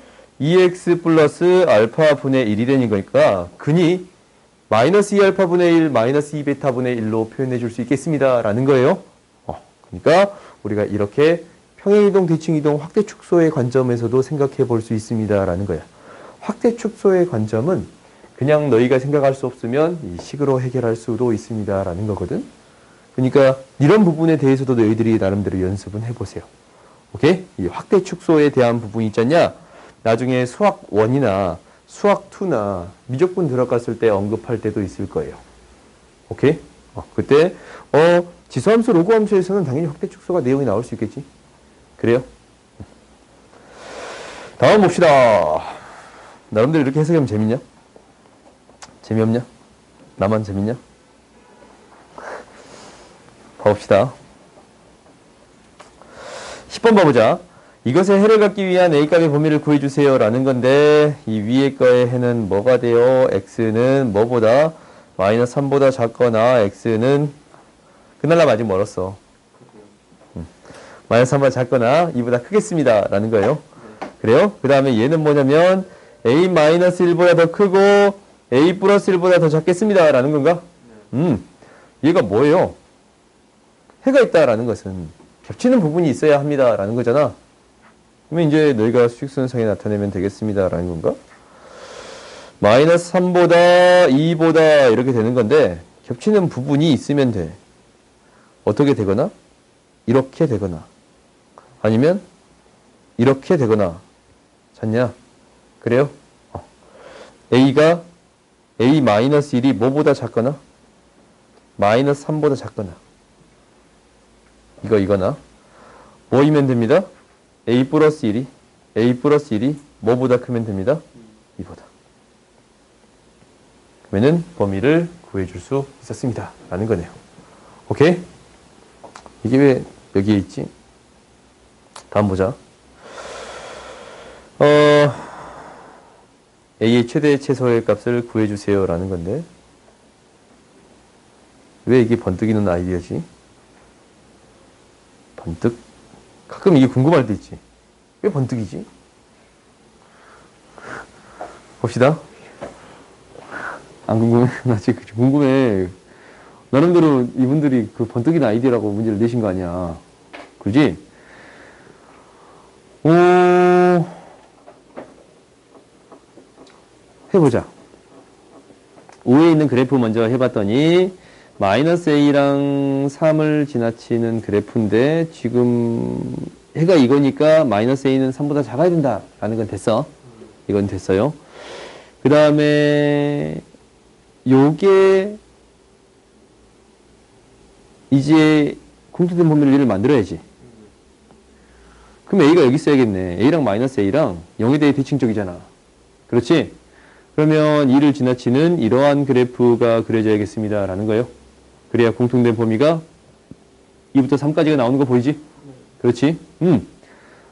2x 플러스 알파분의 1이 되는 거니까 근이 마이너스 2알파분의 1 마이너스 2베타분의 1로 표현해 줄 수 있겠습니다. 라는 거예요. 그러니까 우리가 이렇게 평행이동, 대칭이동, 확대축소의 관점에서도 생각해 볼 수 있습니다. 라는 거야. 확대축소의 관점은 그냥 너희가 생각할 수 없으면 이 식으로 해결할 수도 있습니다. 라는 거거든. 그러니까 이런 부분에 대해서도 너희들이 나름대로 연습은 해보세요. 오케이? 이 확대축소에 대한 부분이 있잖냐? 나중에 수학 1이나 수학 2나 미적분 들어갔을 때 언급할 때도 있을 거예요. 오케이? 그때 지수함수, 로그함수에서는 당연히 확대축소가 내용이 나올 수 있겠지. 그래요? 다음 봅시다. 나름대로 이렇게 해석하면 재밌냐? 재미없냐? 나만 재밌냐? 봐봅시다. 10번 봐보자. 이것의 해를 갖기 위한 A값의 범위를 구해주세요. 라는 건데 이 위에 거의 해는 뭐가 돼요? X는 뭐보다? 마이너스 3보다 작거나 X는 그날라 아직 멀었어. 마이너스 3보다 작거나 2보다 크겠습니다. 라는 거예요. 그래요? 그 다음에 얘는 뭐냐면 a-1보다 더 크고 a 플러스 1보다 더 작겠습니다. 라는 건가? 얘가 뭐예요? 해가 있다라는 것은 겹치는 부분이 있어야 합니다. 라는 거잖아. 그러면 이제 너희가 수직선상에 나타내면 되겠습니다. 라는 건가? 마이너스 3보다 2보다 이렇게 되는 건데 겹치는 부분이 있으면 돼. 어떻게 되거나 이렇게 되거나 아니면 이렇게 되거나 잤냐? 그래요? A가 A-1이 뭐보다 작거나 마이너스 3보다 작거나 이거나 뭐이면 됩니다. A 플러스 1이 뭐보다 크면 됩니다. 2보다. 그러면은 범위를 구해줄 수 있었습니다. 라는 거네요. 오케이? 이게 왜 여기에 있지? 다음 보자. A의 최대 최소의 값을 구해주세요. 라는 건데 왜 이게 번뜩이는 아이디어지? 번뜩? 가끔 이게 궁금할 때 있지. 왜 번뜩이지? 봅시다. 안 궁금해? 나 지금 궁금해. 나름대로 이분들이 그 번뜩이는 아이디어라고 문제를 내신 거 아니야. 그지? 해보자. 5에 있는 그래프 먼저 해봤더니 마이너스 A랑 3을 지나치는 그래프인데 지금 해가 이거니까 마이너스 A는 3보다 작아야 된다 라는 건 됐어. 이건 됐어요. 그 다음에 요게 이제 공통된 범위를 얘를 만들어야지. 그럼 A가 여기 있어야겠네. A랑 마이너스 A랑 0에 대해 대칭적이잖아. 그렇지? 그러면 2를 지나치는 이러한 그래프가 그려져야겠습니다. 라는 거예요. 그래야 공통된 범위가 2부터 3까지가 나오는 거 보이지? 그렇지?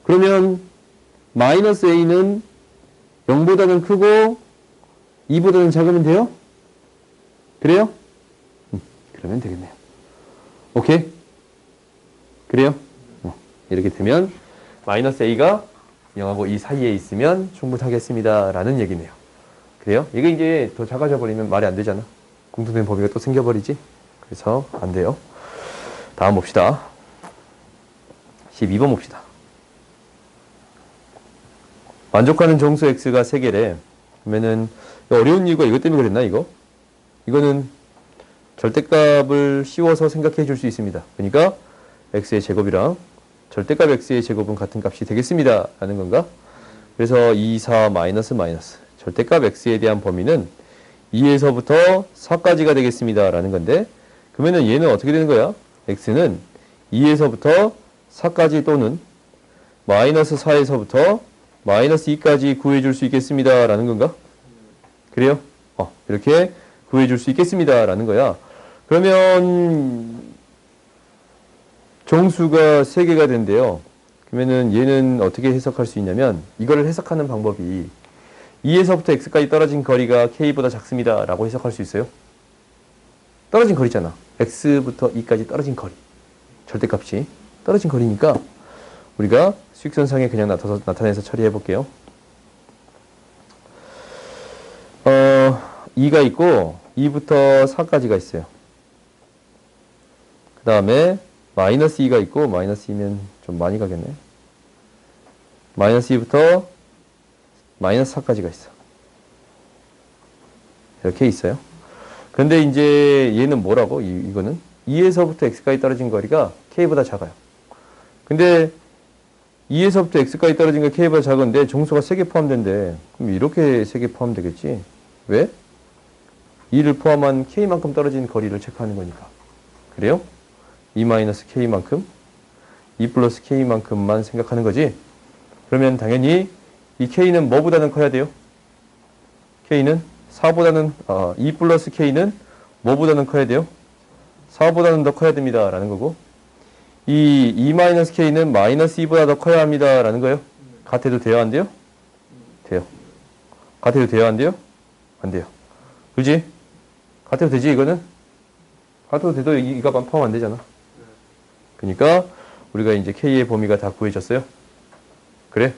그러면 마이너스 A는 0보다는 크고 2보다는 작으면 돼요? 그래요? 그러면 되겠네요. 오케이? 그래요? 이렇게 되면 마이너스 A가 0하고 2 사이에 있으면 충분하겠습니다. 라는 얘기네요. 그래요? 이게 이제 더 작아져 버리면 말이 안 되잖아. 공통된 범위가 또 생겨버리지? 그래서 안 돼요. 다음 봅시다. 12번 봅시다. 만족하는 정수 x가 3개래. 그러면은 어려운 이유가 이것 때문에 그랬나 이거? 이거는 절대값을 씌워서 생각해 줄 수 있습니다. 그러니까 x의 제곱이랑 절대값 x의 제곱은 같은 값이 되겠습니다. 라는 건가? 그래서 2, 4, 마이너스 절대값 x에 대한 범위는 2에서부터 4까지가 되겠습니다. 라는 건데 그러면은 얘는 어떻게 되는 거야? x는 2에서부터 4까지 또는 마이너스 4에서부터 마이너스 2까지 구해줄 수 있겠습니다. 라는 건가? 그래요? 이렇게 구해줄 수 있겠습니다. 라는 거야. 그러면 정수가 3개가 된대요. 그러면은 얘는 어떻게 해석할 수 있냐면 이거를 해석하는 방법이 2에서부터 x까지 떨어진 거리가 k보다 작습니다. 라고 해석할 수 있어요. 떨어진 거리잖아. x부터 2까지 떨어진 거리. 절대값이 떨어진 거리니까 우리가 수직선상에 그냥 나타내서 처리해 볼게요. 2가 있고 2부터 4까지가 있어요. 그 다음에 마이너스 2가 있고 마이너스 2면 좀 많이 가겠네. 마이너스 2부터 마이너스 4까지가 있어. 이렇게 있어요. 근데 이제 얘는 뭐라고? 이거는 2에서부터 x까지 떨어진 거리가 k보다 작아요. 근데 2에서부터 x까지 떨어진 거 k보다 작은데 정수가 3개 포함된대. 그럼 이렇게 3개 포함되겠지? 왜? 2를 포함한 k만큼 떨어진 거리를 체크하는 거니까. 그래요? 2-k만큼 2 플러스 k만큼만 생각하는 거지? 그러면 당연히 이 k는 뭐보다는 커야 돼요? k는 4보다는 2 플러스 k는 뭐보다는 커야 돼요? 4보다는 더 커야 됩니다. 라는 거고 이 2-k는 마이너스 2보다 더 커야 합니다. 라는 거예요. 같아도 돼요? 안 돼요? 돼요. 같아도 돼요? 안 돼요? 안 돼요. 그지? 같아도 되지 이거는? 같아도 돼도 이 값 포함 안 되잖아. 그러니까 우리가 이제 K의 범위가 다 구해졌어요. 그래?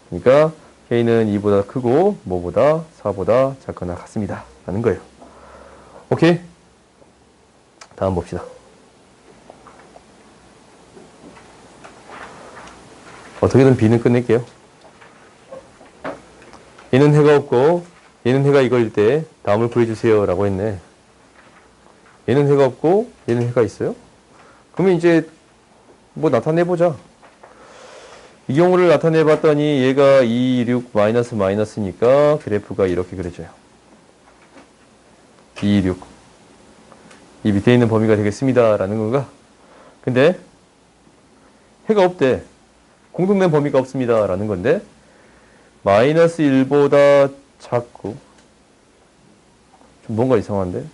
그러니까 K는 2보다 크고 뭐보다 4보다 작거나 같습니다. 라는 거예요. 오케이? 다음 봅시다. 어떻게든 B는 끝낼게요. 얘는 해가 없고 얘는 해가 이거일 때 다음을 구해주세요 라고 했네. 얘는 해가 없고 얘는 해가 있어요. 그러면 이제 뭐 나타내보자. 이 경우를 나타내봤더니 얘가 2, 6, 마이너스 마이너스니까 그래프가 이렇게 그려져요. 2, 6. 이 밑에 있는 범위가 되겠습니다 라는 건가? 근데 해가 없대. 공통된 범위가 없습니다 라는 건데 마이너스 1보다 작고 좀 뭔가 이상한데?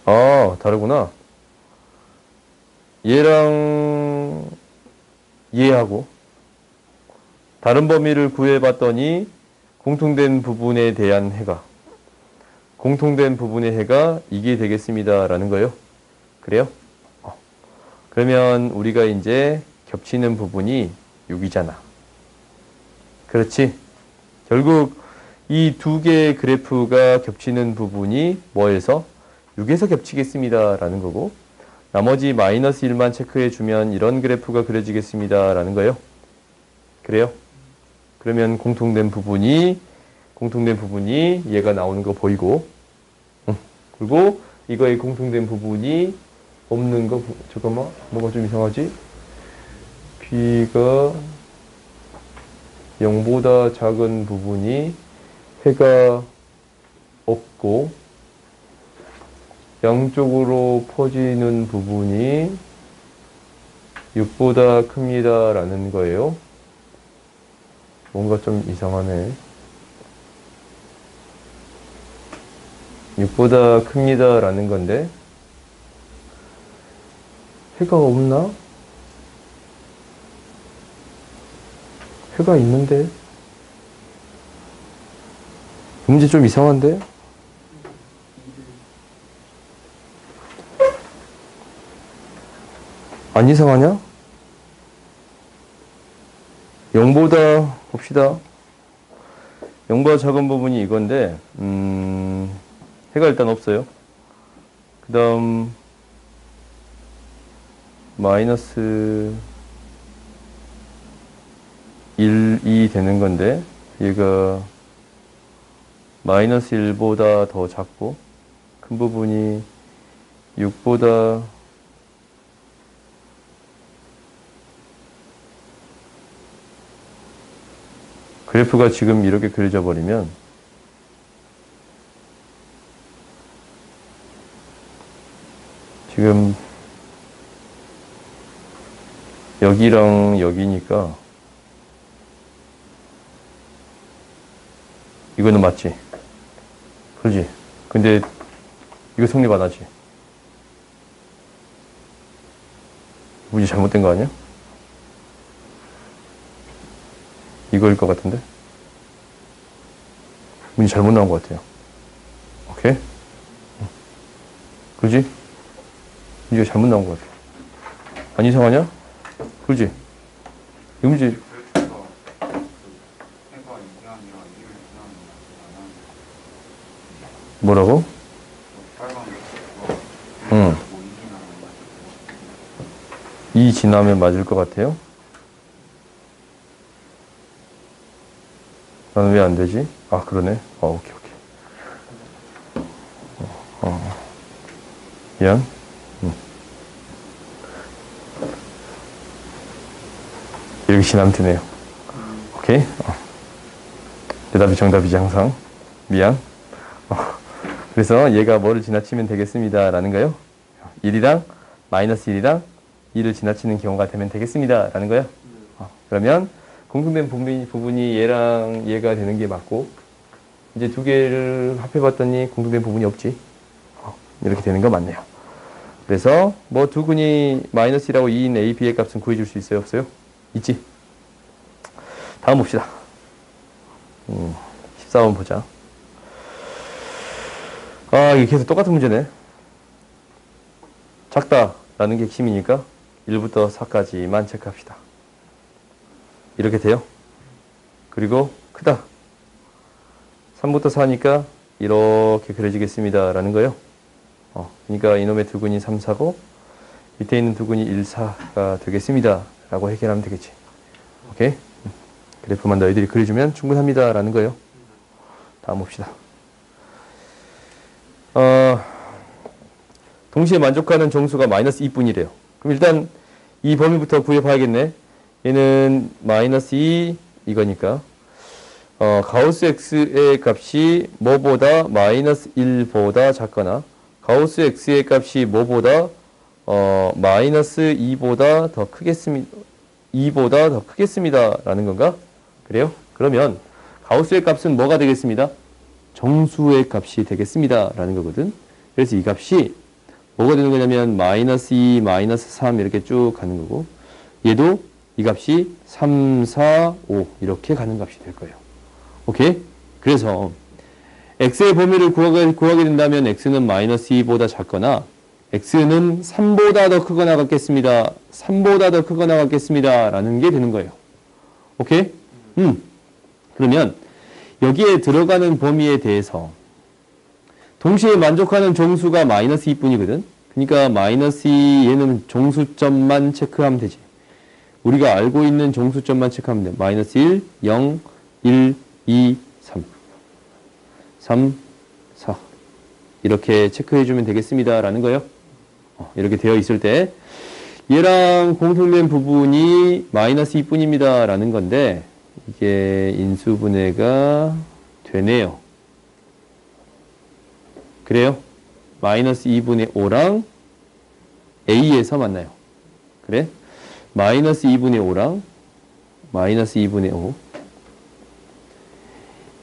아, 다르구나. 얘랑 얘하고 다른 범위를 구해봤더니 공통된 부분에 대한 해가 공통된 부분의 해가 이게 되겠습니다 라는 거예요. 그래요? 그러면 우리가 이제 겹치는 부분이 6이잖아. 그렇지? 결국 이 두 개의 그래프가 겹치는 부분이 뭐에서? 6에서 겹치겠습니다 라는 거고 나머지 마이너스 1만 체크해 주면 이런 그래프가 그려지겠습니다 라는 거예요. 그래요? 그러면 공통된 부분이 얘가 나오는 거 보이고 그리고 이거의 공통된 부분이 없는 거 잠깐만 뭐가 좀 이상하지? B가 0보다 작은 부분이 해가 없고 양쪽으로 퍼지는 부분이 6보다 큽니다 라는 거예요. 뭔가 좀 이상하네. 6보다 큽니다 라는 건데 해가 없나? 해가 있는데 문제 좀 이상한데? 안 이상하냐? 0보다 봅시다. 0보다 작은 부분이 이건데 해가 일단 없어요. 그 다음 마이너스 1, 2 되는 건데 얘가 마이너스 1보다 더 작고 큰 부분이 6보다 그래프가 지금 이렇게 그려져 버리면 지금 여기랑 여기니까 이거는 맞지? 그러지? 근데 이거 성립 안 하지? 문제 잘못된 거 아니야? 이거일 것 같은데? 문제 잘못 나온 것 같아요. 오케이? 그러지? 문제가 잘못 나온 것 같아. 안 이상하냐? 그러지? 이 문제 뭐라고? 응. 2 지나면 맞을 것 같아요? 나는 왜 안 되지? 아, 그러네. 오케이. 미안. 이렇게 지나면 되네요. 오케이. 대답이 정답이지, 항상. 미안. 그래서 얘가 뭐를 지나치면 되겠습니다. 라는 거요. 1이랑 마이너스 1이랑 2를 지나치는 경우가 되면 되겠습니다. 라는 거요. 그러면 공통된 부분이 얘랑 얘가 되는 게 맞고 이제 두 개를 합해봤더니 공통된 부분이 없지. 이렇게 되는 거 맞네요. 그래서 뭐 두 근이 마이너스 1하고 2인 A, B의 값은 구해줄 수 있어요? 없어요? 있지? 다음 봅시다. 14번 보자. 이게 계속 똑같은 문제네. 작다라는 게 핵심이니까 1부터 4까지만 체크합시다. 이렇게 돼요. 그리고 크다. 3부터 4니까 이렇게 그려지겠습니다. 라는 거예요. 그러니까 이놈의 두근이 3, 4고 밑에 있는 두근이 1, 4가 되겠습니다. 라고 해결하면 되겠지. 오케이? 그래프만 너희들이 그려주면 충분합니다. 라는 거예요. 다음 봅시다. 동시에 만족하는 정수가 마이너스 2뿐이래요. 그럼 일단 이 범위부터 구해봐야겠네. 얘는 마이너스 2 이거니까 가우스 x의 값이 뭐보다 마이너스 1보다 작거나 가우스 x의 값이 뭐보다 마이너스 2보다 더 크겠습니다. 2보다 더 크겠습니다. 라는 건가? 그래요? 그러면 가우스의 값은 뭐가 되겠습니다? 정수의 값이 되겠습니다. 라는 거거든. 그래서 이 값이 뭐가 되는 거냐면 마이너스 2, 마이너스 3 이렇게 쭉 가는 거고 얘도 이 값이 3, 4, 5 이렇게 가는 값이 될 거예요. 오케이? 그래서 x의 범위를 구하게 된다면 x는 마이너스 2보다 작거나 x는 3보다 더 크거나 같겠습니다. 3보다 더 크거나 같겠습니다. 라는 게 되는 거예요. 오케이? 그러면 여기에 들어가는 범위에 대해서 동시에 만족하는 정수가 마이너스 2뿐이거든. 그러니까 마이너스 2 얘는 정수점만 체크하면 되지. 우리가 알고 있는 정수점만 체크하면 돼. 마이너스 1, 0, 1, 2, 3. 3, 4. 이렇게 체크해주면 되겠습니다. 라는 거예요. 이렇게 되어 있을 때 얘랑 공통된 부분이 마이너스 2뿐입니다. 라는 건데 이게 인수분해가 되네요. 그래요? 마이너스 2분의 5랑 A에서 만나요. 그래? 마이너스 2분의 5랑 마이너스 2분의 5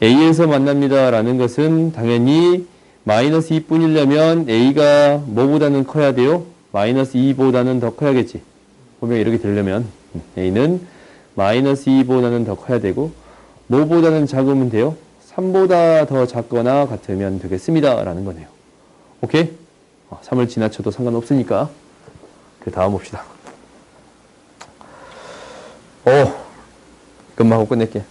A에서 만납니다. 라는 것은 당연히 마이너스 2뿐이려면 A가 뭐보다는 커야 돼요? 마이너스 2보다는 더 커야겠지. 보면 이렇게 되려면 A는 마이너스 2보다는 더 커야 되고 뭐보다는 작으면 돼요? 3보다 더 작거나 같으면 되겠습니다. 라는 거네요. 오케이? 3을 지나쳐도 상관없으니까. 그 다음 봅시다. 금방 하고 끝낼게.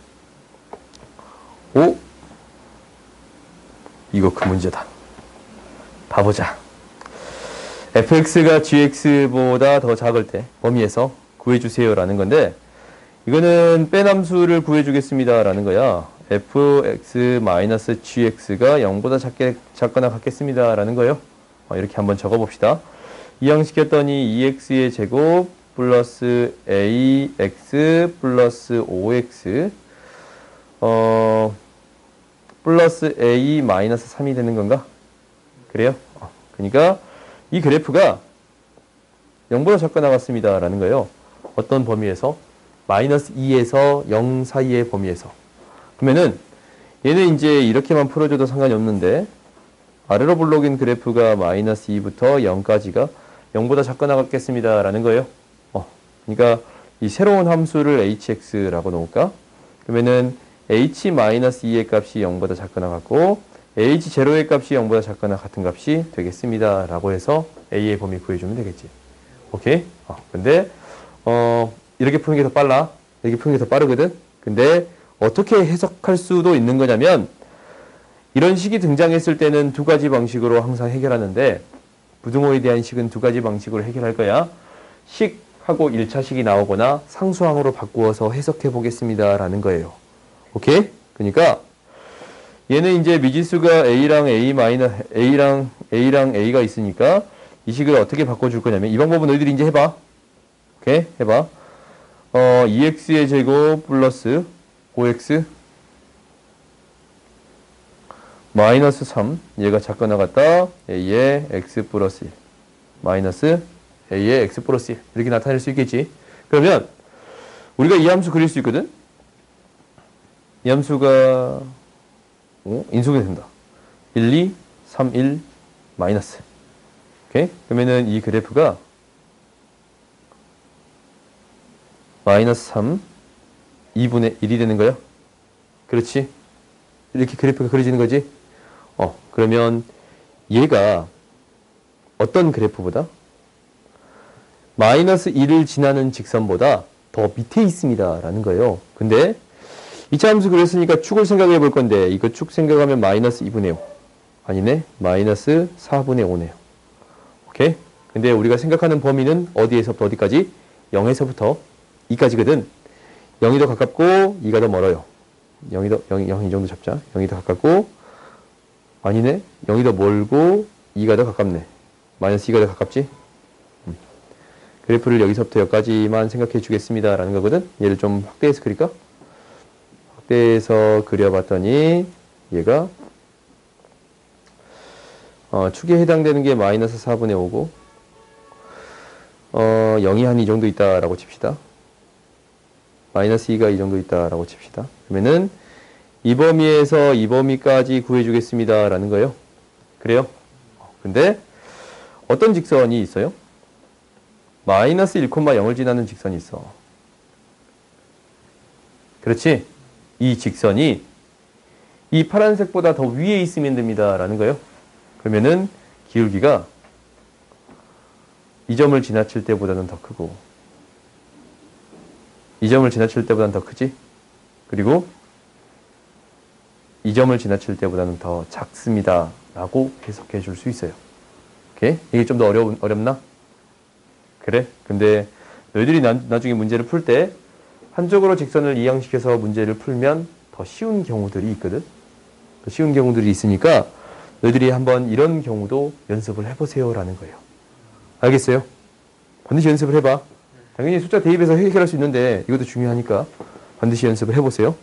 이거 그 문제다. 봐보자. fx가 gx보다 더 작을 때 범위에서 구해주세요. 라는 건데 이거는 뺀 함수를 구해주겠습니다. 라는 거야. fx-gx가 0보다 작거나 같겠습니다. 라는 거예요. 이렇게 한번 적어봅시다. 이항시켰더니 2x의 제곱 플러스 ax 플러스 5x 플러스 a 마이너스 3이 되는 건가? 그래요? 그러니까 이 그래프가 0보다 작거나 같습니다. 라는 거예요. 어떤 범위에서? 마이너스 2에서 0 사이의 범위에서. 그러면은 얘는 이제 이렇게만 풀어줘도 상관이 없는데 아래로 블록인 그래프가 마이너스 2부터 0까지가 0보다 작거나 같겠습니다. 라는 거예요. 그러니까 이 새로운 함수를 hx라고 놓을까? 그러면은 h-2의 값이 0보다 작거나 같고 h0의 값이 0보다 작거나 같은 값이 되겠습니다. 라고 해서 a의 범위 구해주면 되겠지. 오케이? 근데 이렇게 푸는 게 더 빨라. 이렇게 푸는 게 더 빠르거든. 근데 어떻게 해석할 수도 있는 거냐면 이런 식이 등장했을 때는 두 가지 방식으로 항상 해결하는데 부등호에 대한 식은 두 가지 방식으로 해결할 거야. 식하고 1차식이 나오거나 상수항으로 바꾸어서 해석해 보겠습니다. 라는 거예요. 오케이? 그러니까 얘는 이제 미지수가 A랑 A가 있으니까 이 식을 어떻게 바꿔줄 거냐면 이 방법은 너희들이 이제 해봐. 오케이? 해봐. 2x의 제곱 플러스 5x 마이너스 3 얘가 작거나 같다. a의 x 플러스 1 마이너스 a의 x 플러스 1 이렇게 나타낼 수 있겠지. 그러면 우리가 이 함수 그릴 수 있거든. 이 함수가 인수분해 된다. 1, 2, 3, 1 마이너스. 오케이? 그러면은 이 그래프가 마이너스 3 2분의 1이 되는 거야. 그렇지? 이렇게 그래프가 그려지는 거지? 그러면 얘가 어떤 그래프보다? 마이너스 1을 지나는 직선보다 더 밑에 있습니다. 라는 거예요. 근데 2차 함수 그랬으니까 축을 생각해 볼 건데 이거 축 생각하면 마이너스 2분의 5. 아니네. 마이너스 4분의 5네요. 오케이? 근데 우리가 생각하는 범위는 어디에서부터 어디까지? 0에서부터 2까지거든. 0이 더 가깝고 2가 더 멀어요. 0이 더, 0 이 정도 잡자. 0이 더 가깝고 아니네. 0이 더 멀고 2가 더 가깝네. 마이너스 2가 더 가깝지? 그래프를 여기서부터 여기까지만 생각해 주겠습니다. 라는 거거든. 얘를 좀 확대해서 그릴까? 확대해서 그려봤더니 얘가 축에 해당되는 게 마이너스 4분의 5고 0이 한 이 정도 있다라고 칩시다. 마이너스 2가 이 정도 있다라고 칩시다. 그러면은 이 범위에서 이 범위까지 구해주겠습니다. 라는 거예요. 그래요? 근데 어떤 직선이 있어요? 마이너스 1,0을 지나는 직선이 있어. 그렇지? 이 직선이 이 파란색보다 더 위에 있으면 됩니다. 라는 거예요. 그러면은 기울기가 이 점을 지나칠 때보다는 더 크고 이 점을 지나칠 때보다는 더 크지? 그리고 이 점을 지나칠 때보다는 더 작습니다. 라고 해석해 줄 수 있어요. 오케이? 이게 좀 더 어렵나? 그래? 근데 너희들이 나중에 문제를 풀 때 한쪽으로 직선을 이항시켜서 문제를 풀면 더 쉬운 경우들이 있거든? 더 쉬운 경우들이 있으니까 너희들이 한번 이런 경우도 연습을 해보세요. 라는 거예요. 알겠어요? 반드시 연습을 해봐. 당연히 숫자 대입해서 해결할 수 있는데 이것도 중요하니까 반드시 연습을 해보세요.